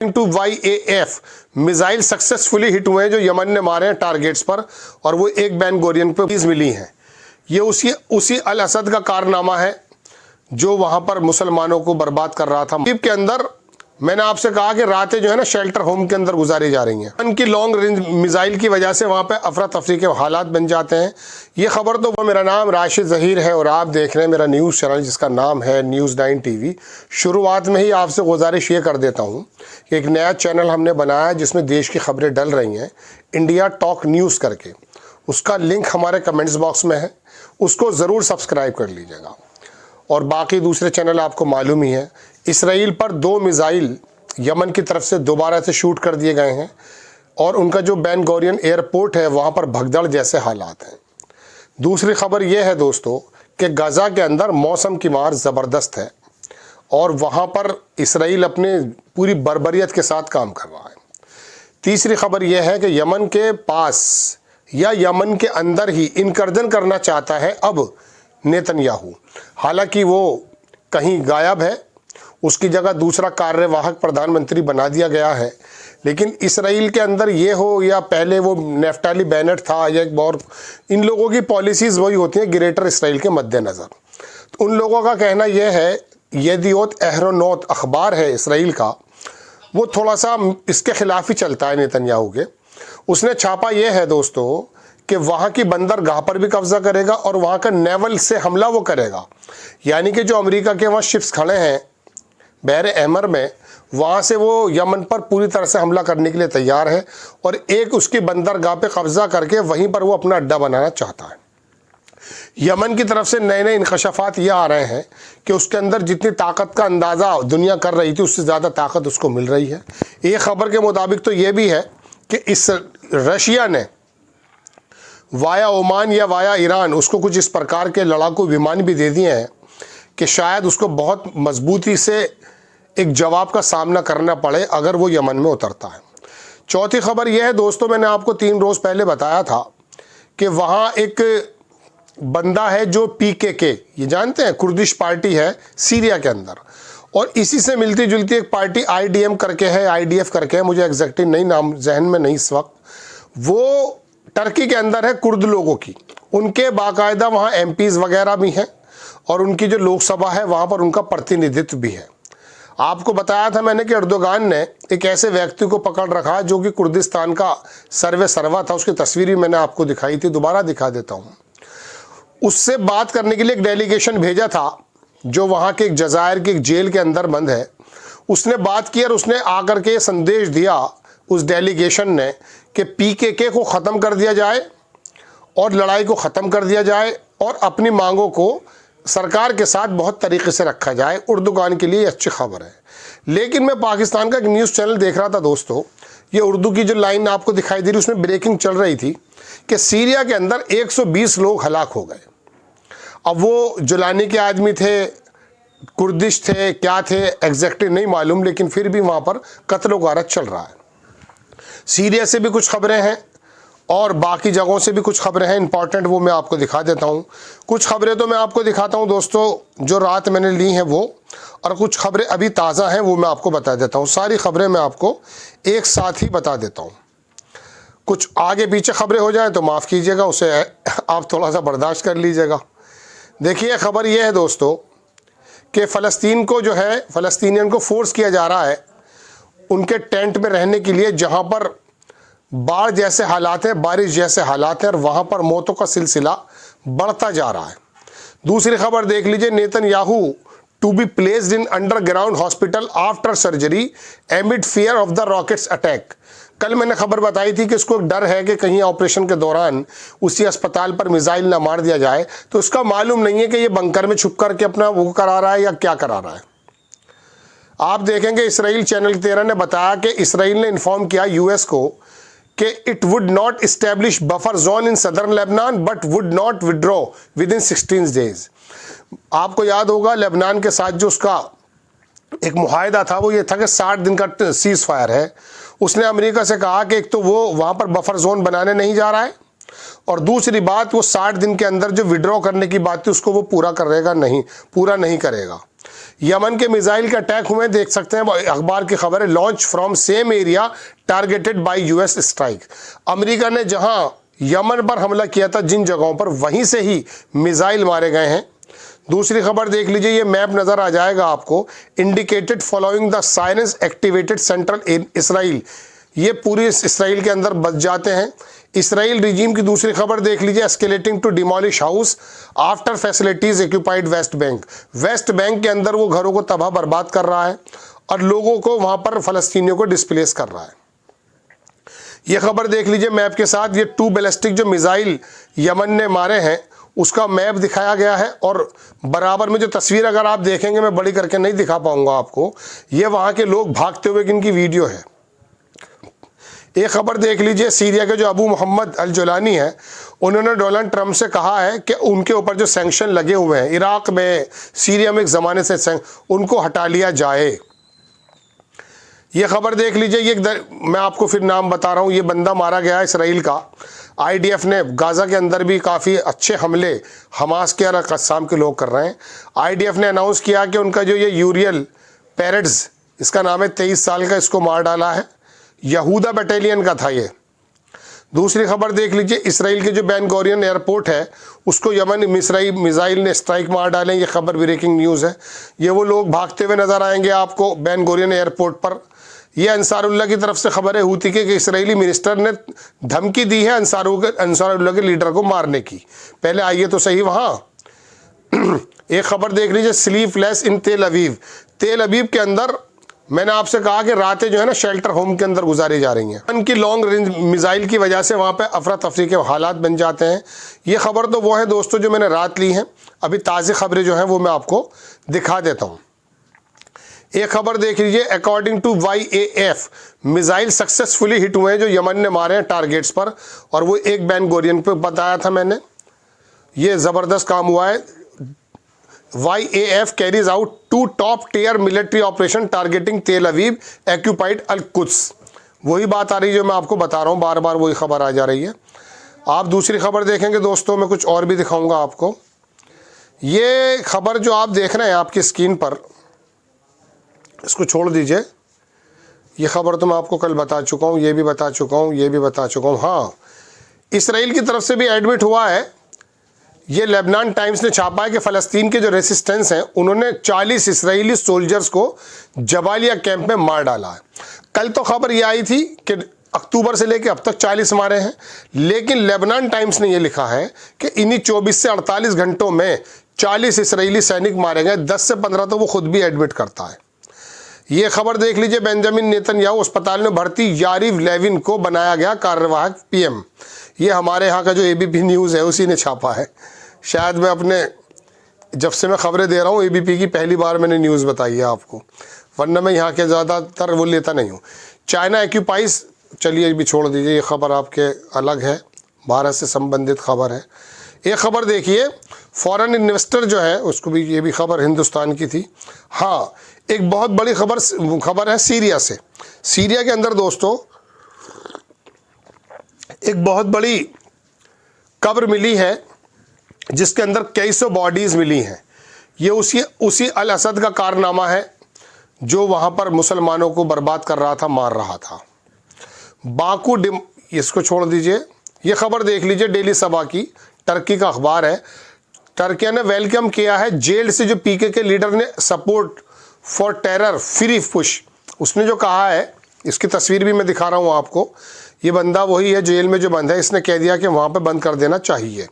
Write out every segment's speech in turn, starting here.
To YAF missile successfully hit हुए हैं जो यमन ने मारे हैं टारगेट्स पर, और वो एक बेन गोरियन पे मिली हैं। ये उसी अल असद का कारनामा है जो वहाँ पर मुसलमानों को बर्बाद कर रहा था। के अंदर मैंने आपसे कहा कि रातें जो है ना शेल्टर होम के अंदर गुजारी जा रही हैं। उनकी लॉन्ग रेंज मिसाइल की वजह से वहाँ पे अफरा तफरी के हालात बन जाते हैं। ये खबर तो मेरा नाम राशिद ज़हीर है और आप देख रहे हैं मेरा न्यूज़ चैनल जिसका नाम है न्यूज़ 9 TV। शुरुआत में ही आपसे गुजारिश ये कर देता हूँ कि एक नया चैनल हमने बनाया है जिसमें देश की खबरें डल रही हैं, इंडिया टॉक न्यूज़ करके। उसका लिंक हमारे कमेंट्स बॉक्स में है, उसको ज़रूर सब्सक्राइब कर लीजिएगा। और बाकी दूसरे चैनल आपको मालूम ही है, इसराइल पर 2 मिसाइल यमन की तरफ से दोबारा से शूट कर दिए गए हैं और उनका जो बेन गोरियन एयरपोर्ट है वहाँ पर भगदड़ जैसे हालात हैं। दूसरी खबर यह है दोस्तों कि गाज़ा के अंदर मौसम की मार ज़बरदस्त है और वहाँ पर इसराइल अपने पूरी बर्बरियत के साथ काम कर रहा है। तीसरी खबर यह है कि यमन के पास या यमन के अंदर ही इनकर्जन करना चाहता है अब नेतन्याहू। हालांकि वो कहीं गायब है, उसकी जगह दूसरा कार्यवाहक प्रधानमंत्री बना दिया गया है। लेकिन इसराइल के अंदर ये हो या पहले वो नेफ्ताली बेनेट था या एक और, इन लोगों की पॉलिसीज़ वही होती हैं ग्रेटर इसराइल के मद्देनज़र। तो उन लोगों का कहना यह है, येदियोत एहरोनोत अखबार है इसराइल का, वो थोड़ा सा इसके ख़िलाफ़ ही चलता है नेतन्याहू के। उसने छापा यह है दोस्तों कि वहाँ की बंदरगाह पर भी कब्ज़ा करेगा और वहाँ का नेवल से हमला वो करेगा। यानी कि जो अमेरिका के वहाँ शिप्स खड़े हैं बहरे अहमर में, वहाँ से वो यमन पर पूरी तरह से हमला करने के लिए तैयार है और एक उसकी बंदरगाह पे कब्ज़ा करके वहीं पर वो अपना अड्डा बनाना चाहता है। यमन की तरफ से नए नए इंकशाफात ये आ रहे हैं कि उसके अंदर जितनी ताकत का अंदाज़ा दुनिया कर रही थी उससे ज़्यादा ताकत उसको मिल रही है। एक ख़बर के मुताबिक तो ये भी है कि इस रशिया ने वाया ओमान या वाया ईरान उसको कुछ इस प्रकार के लड़ाकू विमान भी दे दिए हैं कि शायद उसको बहुत मजबूती से एक जवाब का सामना करना पड़े अगर वो यमन में उतरता है। चौथी खबर यह है दोस्तों, मैंने आपको 3 रोज़ पहले बताया था कि वहाँ एक बंदा है जो PKK, ये जानते हैं कुर्दिश पार्टी है सीरिया के अंदर, और इसी से मिलती जुलती एक पार्टी IDM करके है, IDF करके है, मुझे एग्जैक्टली नहीं नाम जहन में नहीं इस वक्त। वो टर्की के अंदर है कुर्द लोगों की, उनके बाकायदा वहाँ MPs वगैरह भी हैं और उनकी जो लोकसभा है वहाँ पर उनका प्रतिनिधित्व भी है। आपको बताया था मैंने कि अर्दोगान ने एक ऐसे व्यक्ति को पकड़ रखा जो कि कुर्दिस्तान का सर्वे सर्वा था, उसकी तस्वीर भी मैंने आपको दिखाई थी, दोबारा दिखा देता हूँ। उससे बात करने के लिए एक डेलीगेशन भेजा था जो वहाँ के एक जज़ायर की एक जेल के अंदर बंद है। उसने बात की और उसने आकर के संदेश दिया उस डेलीगेशन ने कि PKK को ख़त्म कर दिया जाए और लड़ाई को ख़त्म कर दिया जाए और अपनी मांगों को सरकार के साथ बहुत तरीके से रखा जाए। उर्दूगान के लिए अच्छी खबर है। लेकिन मैं पाकिस्तान का एक न्यूज़ चैनल देख रहा था दोस्तों, ये उर्दू की जो लाइन आपको दिखाई दे रही उसमें ब्रेकिंग चल रही थी कि सीरिया के अंदर 120 लोग हलाक हो गए। अब वो जुलानी के आदमी थे, कुर्दिश थे, क्या थे एग्जैक्टली नहीं मालूम, लेकिन फिर भी वहाँ पर कत्ल गारत चल रहा है। सीरिया से भी कुछ खबरें हैं और बाकी जगहों से भी कुछ खबरें हैं इंपॉर्टेंट, वो मैं आपको दिखा देता हूँ। कुछ खबरें तो मैं आपको दिखाता हूँ दोस्तों जो रात मैंने ली हैं वो, और कुछ खबरें अभी ताज़ा हैं वो मैं आपको बता देता हूँ। सारी खबरें मैं आपको एक साथ ही बता देता हूँ। कुछ आगे पीछे खबरें हो जाए तो माफ़ कीजिएगा, उसे आप थोड़ा सा बर्दाश्त कर लीजिएगा। देखिए खबर ये है दोस्तों कि फ़लस्तीन को जो है फ़लस्तीनियन को फोर्स किया जा रहा है उनके टेंट में रहने के लिए जहाँ पर बाढ़ जैसे हालात हैं, बारिश जैसे हालात हैं, और वहाँ पर मौतों का सिलसिला बढ़ता जा रहा है। दूसरी खबर देख लीजिए, Netanyahu to be placed in underground hospital after surgery amid fear of the rockets attack. कल मैंने खबर बताई थी कि इसको डर है कि कहीं ऑपरेशन के दौरान उसी अस्पताल पर मिसाइल ना मार दिया जाए, तो इसका मालूम नहीं है कि ये बंकर में छुप करके अपना वो करा रहा है या क्या करा रहा है। आप देखेंगे इसराइल चैनल 13 ने बताया कि इसराइल ने इन्फॉर्म किया US को कि it would not establish buffer zone in southern Lebanon but would not withdraw with in 16 days. आपको याद होगा लेबनान के साथ जो उसका एक मुआहदा था वो ये था कि 60 दिन का सीज फायर है। उसने अमेरिका से कहा कि एक तो वो वहाँ पर बफर जोन बनाने नहीं जा रहा है और दूसरी बात वो 60 दिन के अंदर जो विड्रॉ करने की बात थी उसको वो पूरा नहीं करेगा। यमन के मिसाइल के अटैक हुए, देख सकते हैं अखबार की खबर है, launch from same area targeted bye US strike. America ने जहां यमन पर हमला किया था जिन जगहों पर, वहीं से ही मिसाइल मारे गए हैं। दूसरी खबर देख लीजिए, ये मैप नजर आ जाएगा आपको, indicated following the sirens activated central in Israel. ये पूरी इसराइल के अंदर बच जाते हैं। इसराइल रिजीम की दूसरी खबर देख लीजिए, escalating to demolish house after facilities occupied West Bank. West Bank के अंदर वो घरों को तबाह बर्बाद कर रहा है और लोगों को वहां पर फलस्तीनियों को डिस्प्लेस कर रहा है। ये खबर देख लीजिए मैप के साथ, ये 2 बैलिस्टिक जो मिसाइल यमन ने मारे हैं उसका मैप दिखाया गया है, और बराबर में जो तस्वीर अगर आप देखेंगे, मैं बड़ी करके नहीं दिखा पाऊंगा आपको, ये वहां के लोग भागते हुए इनकी वीडियो है। एक खबर देख लीजिए, सीरिया के जो अबू मोहम्मद अल जुलानी है, उन्होंने डोनाल्ड ट्रंप से कहा है कि उनके ऊपर जो सैंक्शन लगे हुए हैं इराक में, सीरिया में एक ज़माने से, उनको हटा लिया जाए। ये खबर देख लीजिए, ये मैं आपको फिर नाम बता रहा हूँ, ये बंदा मारा गया है इसराइल का। आईडीएफ ने गाज़ा के अंदर भी काफ़ी अच्छे हमले हमास के और कस्साम के लोग कर रहे हैं। आईडीएफ ने अनाउंस किया कि उनका जो ये यूरियल पेरेड्स, इसका नाम है, 23 साल का, इसको मार डाला है। यहूदा बटालियन का था ये। दूसरी खबर देख लीजिए, इसराइल के जो बेन गोरियन एयरपोर्ट है उसको यमन मिसाइल ने स्ट्राइक मार डाले। ये खबर ब्रेकिंग न्यूज़ है। ये वो लोग भागते हुए नजर आएंगे आपको बेन गोरियन एयरपोर्ट पर। ये अंसारुल्लाह की तरफ से खबर है हूती कि इसराइली मिनिस्टर ने धमकी दी है अंसारुल्लाह के लीडर को मारने की। पहले आइए तो सही वहाँ। एक खबर देख लीजिए, स्लीपलेस इन तेल अवीव। तेल अवीव के अंदर मैंने आपसे कहा कि रातें जो है ना शेल्टर होम के अंदर गुजारी जा रही हैं। उनकी लॉन्ग रेंज मिसाइल की वजह से वहाँ पे अफरा तफरी के हालात बन जाते हैं। ये खबर तो वो है दोस्तों जो मैंने रात ली हैं। अभी ताज़ी खबरें जो हैं वो मैं आपको दिखा देता हूँ। एक खबर देख लीजिए, according to YAF missile successfully hit हुए हैं जो यमन ने मारे हैं टारगेट्स पर, और वो एक बेन गोरियन पे बताया था मैंने। ये ज़बरदस्त काम हुआ है। YAF carries out 2 top tier military operation targeting Tel Aviv occupied अल कुद्स। वही बात आ रही है जो मैं आपको बता रहा हूँ, बार बार वही खबर आ जा रही है। आप दूसरी खबर देखेंगे दोस्तों, मैं कुछ और भी दिखाऊंगा आपको। ये खबर जो आप देख रहे हैं आपकी स्क्रीन पर, इसको छोड़ दीजिए। ये खबर तो मैं आपको कल बता चुका हूँ, ये भी बता चुका हूँ, ये भी बता चुका हूँ। हाँ, इसराइल की तरफ से भी एडमिट हुआ है। ये लेबनान टाइम्स ने छापा है कि फ़लस्तीन के जो रेसिस्टेंस हैं उन्होंने 40 इसराइली सोल्जर्स को जबालिया कैंप में मार डाला है। कल तो खबर ये आई थी कि अक्टूबर से लेकर अब तक 40 मारे हैं, लेकिन लेबनान टाइम्स ने ये लिखा है कि इन्हीं 24 से 48 घंटों में 40 इसराइली सैनिक मारे गए। 10 से 15 तो वो खुद भी एडमिट करता है। ये खबर देख लीजिए, बेंजामिन नेतन्याहू अस्पताल में भर्ती यारिव लेविन को बनाया गया कार्यवाहक PM। ये हमारे यहाँ का जो ABP न्यूज़ है उसी ने छापा है। शायद मैं अपने, जब से मैं खबरें दे रहा हूँ ABP की, पहली बार मैंने न्यूज़ बताई है आपको, वरना मैं यहाँ के ज़्यादातर वो लेता नहीं हूँ। चाइना एक्यूपाइज, चलिए भी छोड़ दीजिए, ये खबर आपके अलग है, भारत से संबंधित खबर है। एक खबर देखिए, फॉरेन इन्वेस्टर जो है उसको भी, ये भी खबर हिंदुस्तान की थी। हाँ, एक बहुत बड़ी खबर है सीरिया से। सीरिया के अंदर दोस्तों एक बहुत बड़ी कब्र मिली है जिसके अंदर कई सौ बॉडीज़ मिली हैं। ये उसी अल असद का कारनामा है जो वहाँ पर मुसलमानों को बर्बाद कर रहा था, मार रहा था। बाकू इसको छोड़ दीजिए। ये खबर देख लीजिए, डेली सबा की, टर्की का अखबार है। टर्की ने वेलकम किया है जेल से जो PKK के लीडर ने support for terror free push. उसने जो कहा है, इसकी तस्वीर भी मैं दिखा रहा हूँ आपको। ये बंदा वही है जेल में जो बंद है, इसने कह दिया कि वहाँ पे बंद कर देना चाहिए।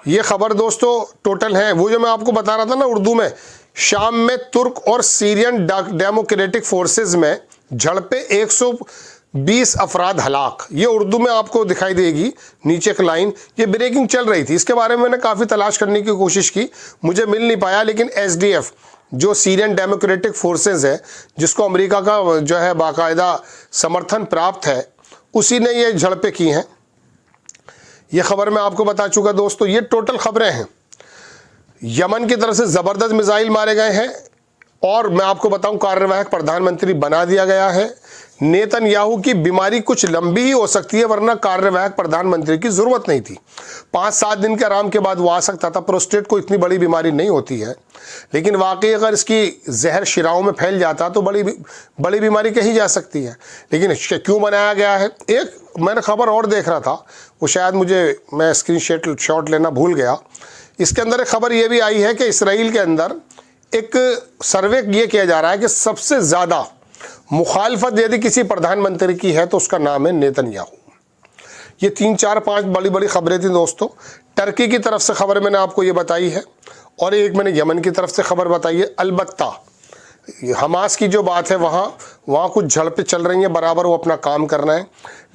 ये खबर दोस्तों टोटल है वो जो मैं आपको बता रहा था ना उर्दू में, शाम में तुर्क और सीरियन डेमोक्रेटिक फोर्सेस में झड़पें, 120 अफराद हलाक। ये उर्दू में आपको दिखाई देगी नीचे एक लाइन। ये ब्रेकिंग चल रही थी, इसके बारे में मैंने काफ़ी तलाश करने की कोशिश की, मुझे मिल नहीं पाया, लेकिन SDF जो सीरियन डेमोक्रेटिक फोर्सेस है, जिसको अमेरिका का जो है बाकायदा समर्थन प्राप्त है, उसी ने ये झड़पें की हैं। ये खबर मैं आपको बता चुका दोस्तों। ये टोटल खबरें हैं। यमन की तरफ से ज़बरदस्त मिसाइल मारे गए हैं, और मैं आपको बताऊं कार्यवाहक प्रधानमंत्री बना दिया गया है। नेतन्याहू की बीमारी कुछ लंबी ही हो सकती है, वरना कार्यवाहक प्रधानमंत्री की जरूरत नहीं थी। 5-7 दिन के आराम के बाद वो आ सकता था। प्रोस्टेट को इतनी बड़ी बीमारी नहीं होती है, लेकिन वाकई अगर इसकी जहर शिराओं में फैल जाता तो बड़ी बीमारी कही जा सकती है। लेकिन क्यों बनाया गया है? एक मैंने खबर और देख रहा था, वो शायद मैं स्क्रीन शॉट लेना भूल गया। इसके अंदर एक खबर ये भी आई है कि इसराइल के अंदर एक सर्वे ये किया जा रहा है कि सबसे ज़्यादा मुखालफत यदि किसी प्रधानमंत्री की है तो उसका नाम है नेतन्याहू। ये 3-4-5 बड़ी बड़ी खबरें थी दोस्तों। टर्की की तरफ से खबर मैंने आपको ये बताई है, और एक मैंने यमन की तरफ से खबर बताई है। अलबत्ता हमास की जो बात है, वहाँ कुछ झड़पें चल रही हैं, बराबर वो अपना काम करना है,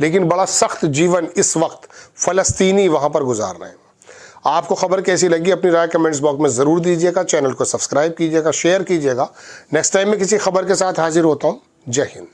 लेकिन बड़ा सख्त जीवन इस वक्त फ़लस्तीनी वहाँ पर गुजार रहे हैं। आपको खबर कैसी लगी अपनी राय कमेंट्स बॉक्स में ज़रूर दीजिएगा। चैनल को सब्सक्राइब कीजिएगा, शेयर कीजिएगा। नेक्स्ट टाइम मैं किसी खबर के साथ हाजिर होता हूँ। जय हिंद।